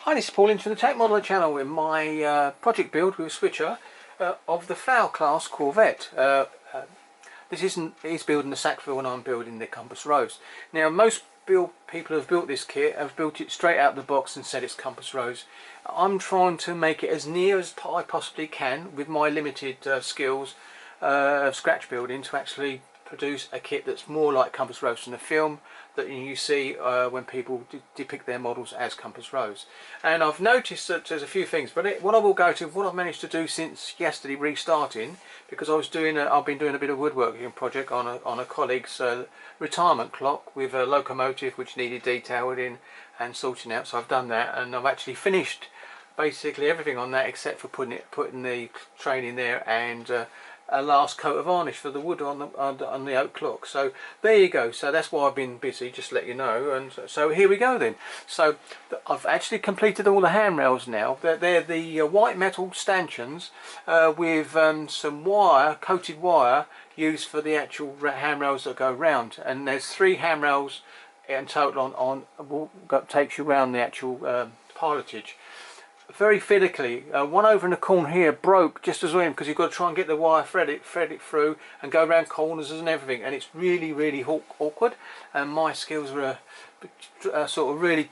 Hi, this is Paul into the Tech Modeler channel with my project build with a switcher of the Flower class Corvette. He's building the Sackville and I'm building the Compass Rose. Now most people who have built this kit have built it straight out of the box and said it's Compass Rose. I'm trying to make it as near as I possibly can with my limited skills of scratch building to actually produce a kit that's more like Compass Rose in the film that you see when people depict their models as Compass Rose. And I've noticed that there's a few things, but what I will go to, what I've managed to do since yesterday restarting, because I've been doing a bit of woodworking project on a colleague's retirement clock with a locomotive which needed detailing and sorting out. So I've done that, and I've actually finished basically everything on that except for putting the train in there and a last coat of varnish for the wood on the oak clock. So there you go. So that's why I've been busy, just to let you know. And so here we go then. So I've actually completed all the handrails now. They're the white metal stanchions with some wire, coated wire, used for the actual handrails that go round. And there's 3 handrails in total takes you round the actual pilotage. Very fiddly. One over in the corner here broke just as well, because you've got to try and get the wire, thread it through and go around corners and everything, and it's really awkward, and my skills were sort of really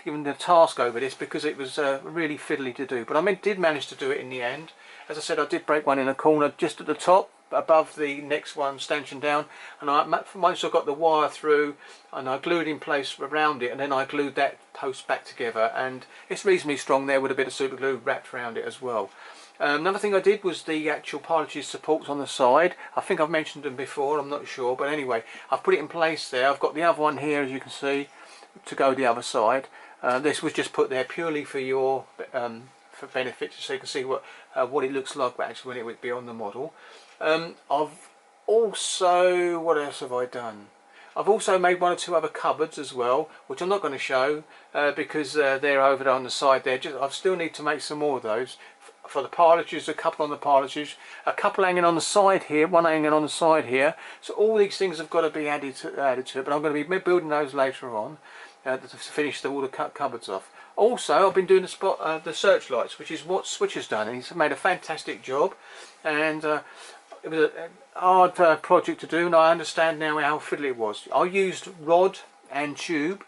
given the task over this because it was really fiddly to do, but I did manage to do it in the end. As I said, I did break one in the corner just at the top above the next one stanchion down, and once I got the wire through and I glued in place around it, and then I glued that post back together, and it's reasonably strong there with a bit of super glue wrapped around it as well. Another thing I did was the actual pilotage supports on the side. I think I've mentioned them before, I'm not sure, but anyway, I've put it in place there. I've got the other one here, as you can see, to go the other side. This was just put there purely for your for benefit, so you can see what it looks like actually when it would be on the model. I've also, what else have I done? I've also made 1 or 2 other cupboards as well, which I'm not going to show because they're over there on the side there. I still need to make some more of those for the pilotages, a couple on the pilotages, a couple hanging on the side here, one hanging on the side here. So all these things have got to be added to it, but I'm going to be building those later on to finish all the cupboards off. Also, I've been doing the searchlights, which is what Switch has done, and he's made a fantastic job. And it was a hard project to do, and I understand now how fiddly it was. I used rod and tube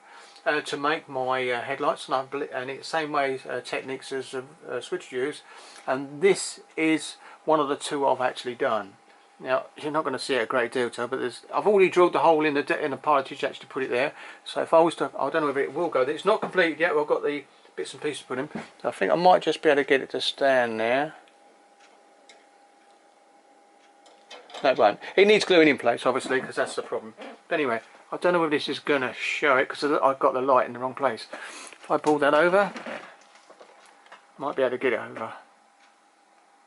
to make my headlights, and it's the same way techniques as Switch used, and this is one of the 2 I've actually done. Now you're not going to see it a great deal, but I've already drilled the hole in the pilotage to actually put it there. So if I was to, I don't know whether it will go. It's not completed yet. I've got the bits and pieces to put in. So I think I might just be able to get it to stand there. No, it won't. It needs gluing in place, obviously, because that's the problem. But anyway, I don't know whether this is going to show it because I've got the light in the wrong place. If I pull that over, might be able to get it over.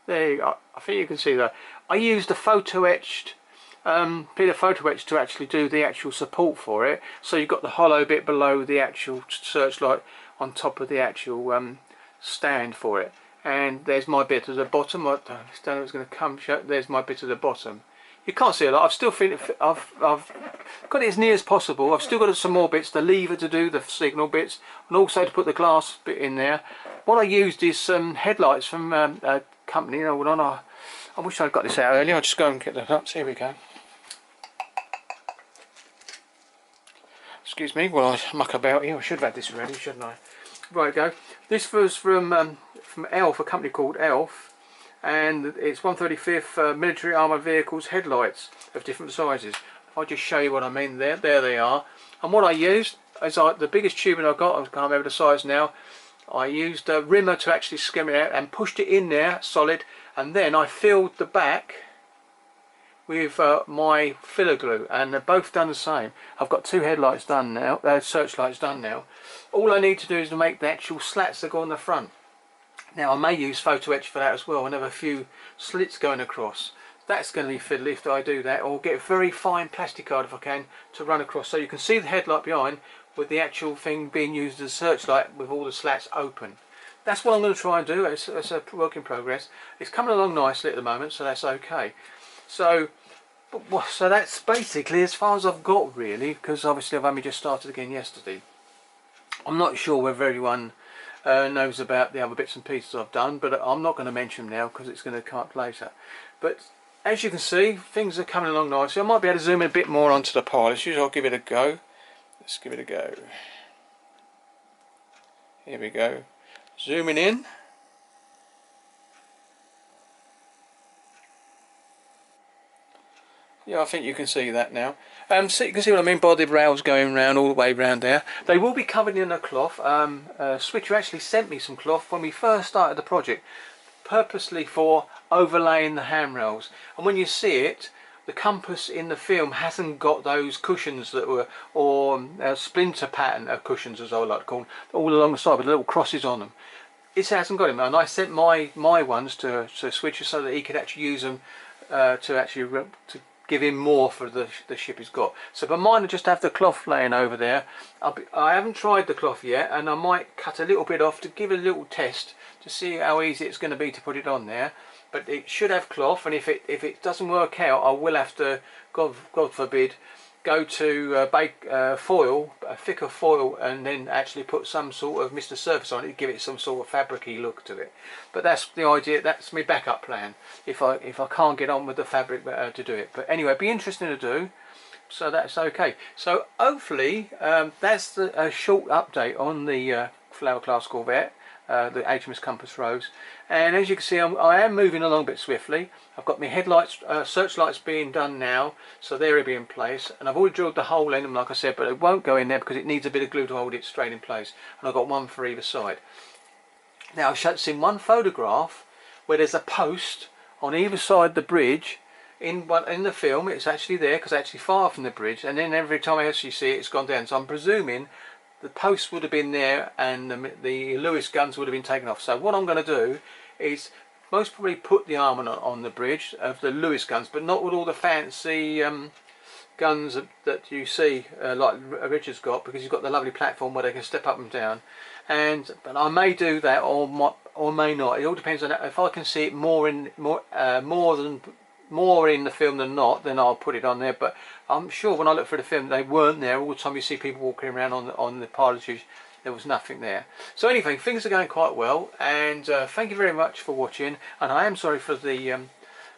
There you go. I think you can see that. I used a photo etched bit of photo etch to actually do the actual support for it. So you've got the hollow bit below the actual searchlight on top of the actual stand for it. And there's my bit at the bottom. I don't know if it's going to come. There's my bit at the bottom. You can't see a lot. I've got it as near as possible. I've still got some more bits, the lever to do the signal bits, and also to put the glass bit in there. What I used is some headlights from a company. I wish I'd got this out earlier. I'll just go and get that up. So here we go. Excuse me while I muck about here. I should have had this ready, shouldn't I? Right, go. This was from ELF, a company called ELF, and it's 135th Military Armoured Vehicles headlights of different sizes. If I just show you what I mean there they are. And what I used is the biggest tubing I got, I can't remember the size now, I used a rimmer to actually skim it out and pushed it in there solid, and then I filled the back with my filler glue, and they're both done the same. I've got 2 headlights done now, searchlights done now. All I need to do is to make the actual slats that go on the front. Now I may use photo etch for that as well and have a few slits going across. That's going to be fiddly if I do that, or get a very fine plastic card if I can to run across, so you can see the headlight behind with the actual thing being used as a searchlight with all the slats open. That's what I'm going to try and do. It's a work in progress. It's coming along nicely at the moment, so that's okay. So that's basically as far as I've got really, because obviously I've only just started again yesterday. I'm not sure whether everyone knows about the other bits and pieces I've done, but I'm not going to mention them now because it's going to come up later. But as you can see, things are coming along nicely. I might be able to zoom in a bit more onto the polish. I'll give it a go. Let's give it a go. Here we go. Zooming in. Yeah, I think you can see that now. So you can see what I mean by the rails going round all the way round there. They will be covered in a cloth. Switcher actually sent me some cloth when we first started the project, purposely for overlaying the handrails. And when you see it, the compass in the film hasn't got those cushions that were, or splinter pattern of cushions, as I like to call them, all along the side with little crosses on them. It hasn't got him, and I sent my ones to Switcher so that he could actually use them to give him more for the ship he's got. So but mine will just have the cloth laying over there. I haven't tried the cloth yet, and I might cut a little bit off to give a little test to see how easy it's going to be to put it on there. But it should have cloth, and if it doesn't work out, I will have to, God forbid, go to foil, a thicker foil, and then actually put some sort of Mr. Surface on it to give it some sort of fabric-y look to it. But that's the idea. That's my backup plan if I can't get on with the fabric to do it. But anyway, it'd be interesting to do. So that's okay. So hopefully that's a short update on the Flower Class Corvette, the HMS Compass Rose. And as you can see, I am moving along a bit swiftly. I've got my headlights, searchlights being done now, so they'll be in place. And I've already drilled the hole in them, like I said, but it won't go in there because it needs a bit of glue to hold it straight in place. And I've got one for either side. Now I've seen one photograph where there's a post on either side of the bridge. In the film, it's actually there because it's actually far from the bridge, and then every time I actually see it, it's gone down. So I'm presuming the post would have been there and the Lewis guns would have been taken off. So what I'm going to do is most probably put the armour on the bridge of the Lewis guns, but not with all the fancy guns that you see like Richard's got, because he's got the lovely platform where they can step up and down. But I may do that or may not. It all depends on if I can see it more in the film than not, then I'll put it on there. But I'm sure when I look for the film, they weren't there. All the time you see people walking around on the pilotage, there was nothing there. So anyway, things are going quite well, and thank you very much for watching. And I am sorry for the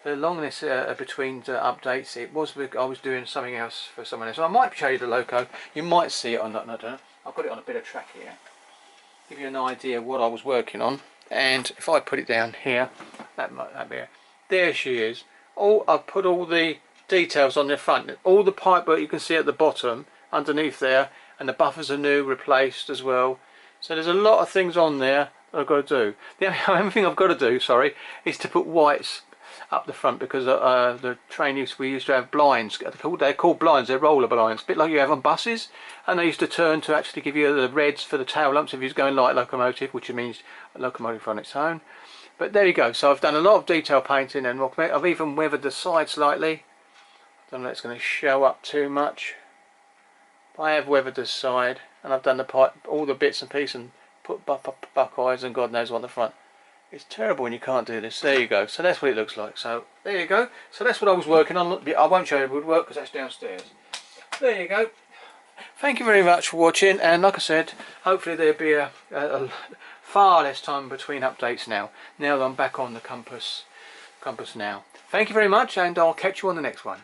longness between updates. It was I was doing something else for someone else. So I might show you the Loco. You might see it on that. I don't know. I've got it on a bit of track here. Give you an idea of what I was working on. And if I put it down here, that be it. There she is. I've put all the details on the front, all the pipe work you can see at the bottom underneath there, and the buffers are new, replaced as well. So there's a lot of things on there that I've got to do. The only thing I've got to do, sorry, is to put whites up the front, because the train we used to have blinds. They're called blinds, they're roller blinds, a bit like you have on buses, and they used to turn to actually give you the reds for the tail lamps if you was going like Locomotive, which means a Locomotive on its own. But there you go. So I've done a lot of detail painting, and I've even weathered the side slightly. I don't know if it's going to show up too much. But I have weathered the side, and I've done the pipe, all the bits and pieces, and put buckeyes and God knows what on the front. It's terrible when you can't do this. There you go. So that's what it looks like. So there you go. So that's what I was working on. I won't show you the woodwork because that's downstairs. There you go. Thank you very much for watching, and like I said, hopefully there'll be a far less time between updates now that I'm back on the compass now. Thank you very much, and I'll catch you on the next one.